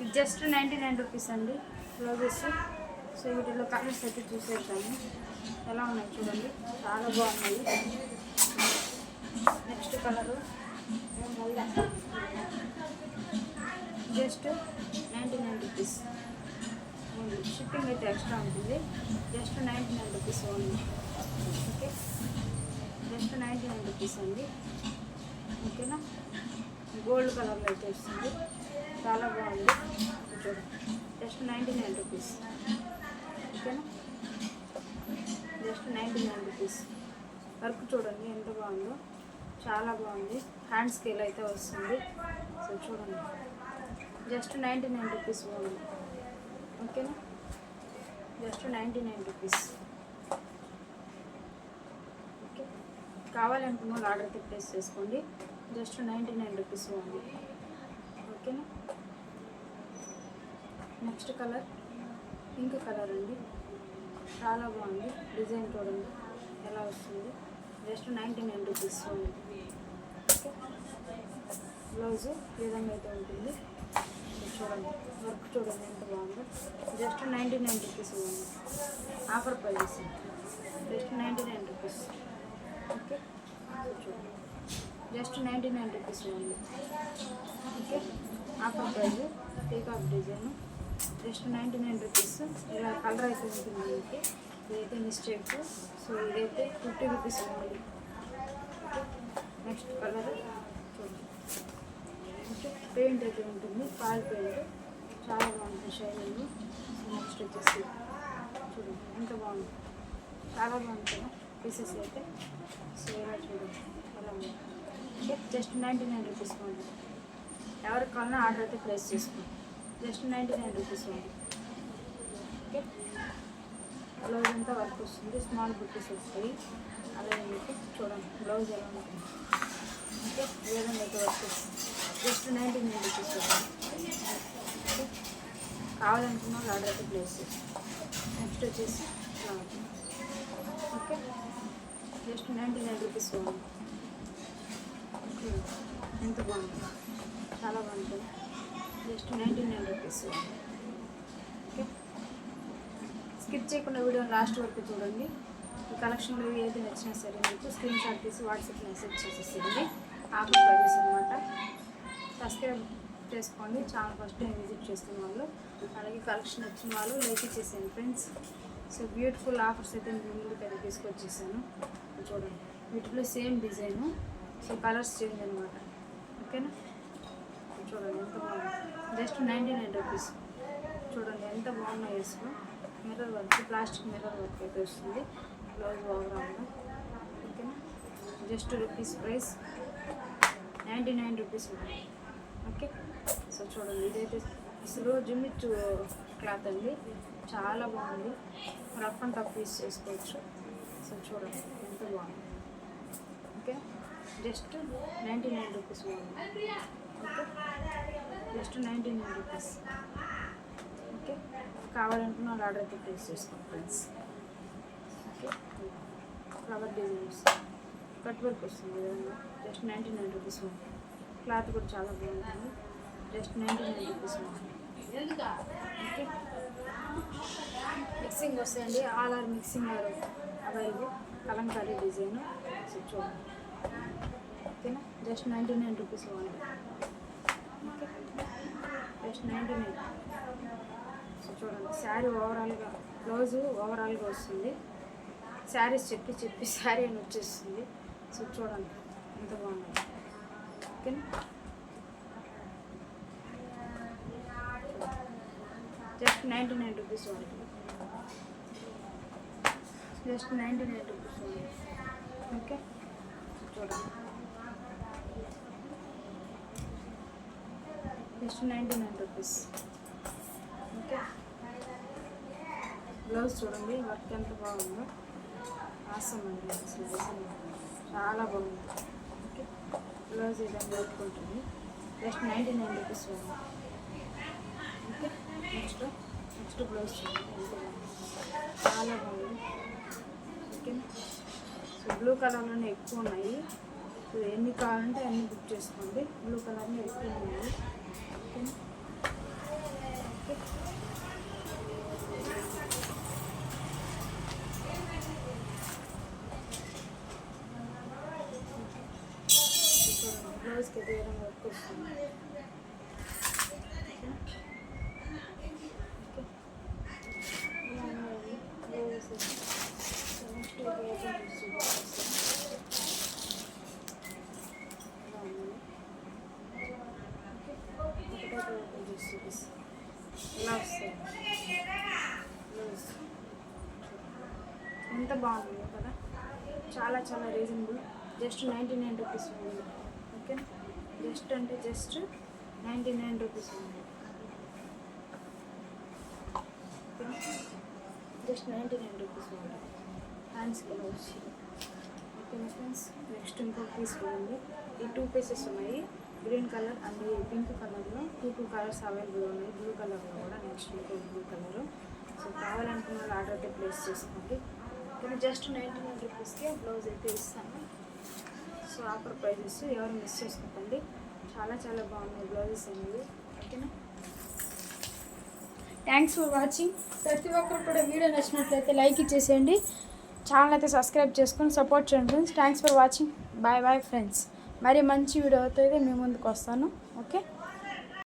ఇది just 99 rupees అండి blouses. So వీటిలో కలర్స్ అయితే చూసేద్దాము ఎలా ఉన్నాయి చూడండి, చాలా బాగున్నాయి. Next colour just 99 rupees only. Shipping అయితే ఎక్స్ట్రా ఉంటుంది. Just 99 rupees only. Okay, just 99 rupees అండి. ఓకేనా, గోల్డ్ కలర్లో అయితే వస్తుంది, చాలా బాగుంది చూడండి. Just 99 rupees. ఓకేనా, జస్ట్ 99 రూపీస్. వర్క్ చూడండి ఎంత బాగుందో, చాలా బాగుంది. హ్యాండ్ స్కేల్ అయితే వస్తుంది. సో చూడండి, జస్ట్ 99 రూపీస్ ఓన్లీ. ఓకేనా, జస్ట్ 99 రూపీస్. ఓకే, కావాలనుకున్న వాళ్ళు ఆర్డర్ అయితే ప్లేస్ చేసుకోండి. Just 99 rupees only. ఓకేనా, నెక్స్ట్ కలర్ పింక్ కలర్ అండి, చాలా బాగుంది. డిజైన్ చూడండి ఎలా వస్తుంది. Just 99 rupees only. Okay, blouse ఈ విధంగా అయితే ఉంటుంది. చూడండి, వర్క్ చూడండి ఎంత బాగుందో. Just 99 rupees only. Offer price just 99 rupees. Okay, చూడండి just 99 rupees only. Okay, offer price peacock design just 99 rupees. ఇలా కలర్ అయితే ఉంటుంది మీకు, ఇదైతే మిస్టేక్. సో ఇదైతే 50 rupees only. Okay, next colour చూడండి. ఓకే, పెయింట్ అయితే ఉంటుంది, పాల్ పెయింట్, చాలా బాగుంటుంది షైనింగ్. నెక్స్ట్ వచ్చేసి చూడండి ఎంత బాగుంది, చాలా బాగుంటుంది పీసెస్ అయితే. సో ఇలా చూడండి ఎలా ఉంది. Okay, just 99 rupees only. ఎవరికి కావాలన్నా ఆర్డర్ అయితే ప్లేస్ చేసుకోండి. Just 99 rupees only. Okay, blouse అంతా వర్క్ వస్తుంది, స్మాల్ బుట్టీస్ వస్తాయి. అలాగే మీకు చూడండి బ్లౌజ్ ఎలా ఉంటుంది. ఓకే, ఈ విధంగా అయితే వర్క్ వస్తుంది. Just 99 rupees only. ఓకే, కావాలనుకున్న వాళ్ళు ఆర్డర్ అయితే ప్లేస్ చేస్తాం. నెక్స్ట్ వచ్చేసి okay, just 99 rupees only. Okay, ఎంత బాగుంటుంది, చాలా బాగుంటుంది. Just 99 rupees. ఓకే, స్కిప్ చేయకుండా వీడియోని లాస్ట్ వరకు చూడండి. ఈ కలెక్షన్లో ఏది నచ్చినా సరే మీకు స్క్రీన్ షాట్ తీసి వాట్సాప్ మెసేజ్ చేసేసింది. ఆఫర్ ప్రైజెస్ అనమాట. సబ్స్క్రైబ్ చేసుకోండి ఛానల్ ఫస్ట్ టైం విజిట్ చేస్తున్న వాళ్ళు. అలాగే కలెక్షన్ వచ్చిన వాళ్ళు లైక్ చేసేయండి ఫ్రెండ్స్. సో బ్యూటిఫుల్ ఆఫర్స్ అయితే ముందుకైతే తీసుకొచ్చేసాను చూడండి. వీటిలో same design, so colours change అనమాట. ఓకేనా, చూడండి ఎంత బాగుంది. Just 99 rupees. చూడండి ఎంత బాగున్నాయి. వేసుకో mirror work, plastic mirror work అయితే వస్తుంది బ్లౌజ్ ఓవరాల్గా. ఓకేనా, just rupees price 99 rupees. Okay, so చూడండి ఇదైతే అసలు జిమ్మిచ్చు క్లాత్ అండి, చాలా బాగుంది. రఫ్ అండ్ టఫ్ యూస్ చేసుకోవచ్చు. సో చూడండి ఎంత బాగుంది. ఓకే, జస్ట్ 99 రూపీస్ బాగుంది. Okay, just 99 rupees. ఓకే, కావాలనుకున్న వాళ్ళు ఆర్డర్ అయితే ప్లేస్ చేసుకోండి friends. Okay, flower designs cut work వస్తుంది విధంగా. జస్ట్ 99 రూపీస్ ఉంది. క్లాత్ కూడా చాలా బాగుంటుంది. జస్ట్ 99 రూపీస్ ఉంది. ఓకే, మిక్సింగ్ వస్తాయండి, all are mixing are available. Kalamkari design. So చూడండి. ఓకేనా, జస్ట్ 99 రూపీస్ ఉంది. Okay, just 99. సో చూడండి శారీ ఓవరాల్గా, బ్లౌజు ఓవరాల్గా వస్తుంది. శారీస్ చెప్పి శారీ అని వచ్చేస్తుంది. సో చూడండి ఎంత బాగుంది. ఓకేనా, జస్ట్ 99 రూపీస్ ఉంది. జస్ట్ 99 రూపీస్ ఉంది. ఓకే, చూడండి జస్ట్ 99 రూపీస్. ఓకే, బ్లౌజ్ చూడండి వర్క్ ఎంత బాగుందో, ఆసం అండి అసలు చాలా బాగుంది. ఓకే, బ్లౌజ్ ఇదంతా పెట్టుకుంటుంది. జస్ట్ 99 రూపీస్ ఉంది. ఓకే, నెక్స్ట్ బ్లౌజ్ చూడండి ఎంత బాగుంది, చాలా బాగుంది. ఓకే, సో బ్లూ కలర్లోనే ఎక్కువ ఉన్నాయి. సో ఎన్ని కావాలంటే అన్ని బుక్ చేసుకోండి. బ్లూ కలర్లో ఎక్కువ ఉన్నాయి. ఓకేనా? బ్లౌజ్కి దూరం వర్క్ వస్తుంది. ఇలా వస్తాయి. ఎంత బాగుంది కదా, చాలా చాలా రీజనబుల్. జస్ట్ 99 రూపీస్ ఉంది. ఓకే, జస్ట్ అంటే జస్ట్ 99 రూపీస్ ఉంది. జస్ట్ 99 రూపీస్ ఉంది. హ్యాండ్స్ కలర్ వచ్చింది. ఓకేనా ఫ్రెండ్స్, నెక్స్ట్ ఇంకొక పీస్ ఉంది. ఈ 2 పీసెస్ ఉన్నాయి, గ్రీన్ కలర్ అండ్ పింక్ కలర్లో. టూ కలర్స్ అవైలబుల్ ఉన్నాయి. బ్లూ కలర్లో కూడా నెక్స్ట్ ఇంకో బ్లూ కలరు. సో కావాలనుకున్న వాళ్ళు ఆర్డర్ అయితే ప్లేస్ చేసుకోండి. ఓకేనా, జస్ట్ 99 రూపీస్కి బ్లౌజ్ అయితే ఇస్తాను. సో ఆఫర్ ప్రైజెస్ ఎవరు మిస్ చేసుకోకండి. చాలా చాలా బాగున్నాయి బ్లౌజెస్ అనేవి. ఓకేనా, థ్యాంక్స్ ఫర్ వాచింగ్. ప్రతి ఒక్కరు కూడా వీడియో నచ్చినట్లయితే లైక్ ఇచ్చేసేయండి. ఛానల్ అయితే సబ్స్క్రైబ్ చేసుకొని సపోర్ట్ చేయండి friends. Thanks for watching. Bye bye friends. మరి మంచి వీడియోతో అయితే మీ ముందుకు వస్తాను. ఓకే.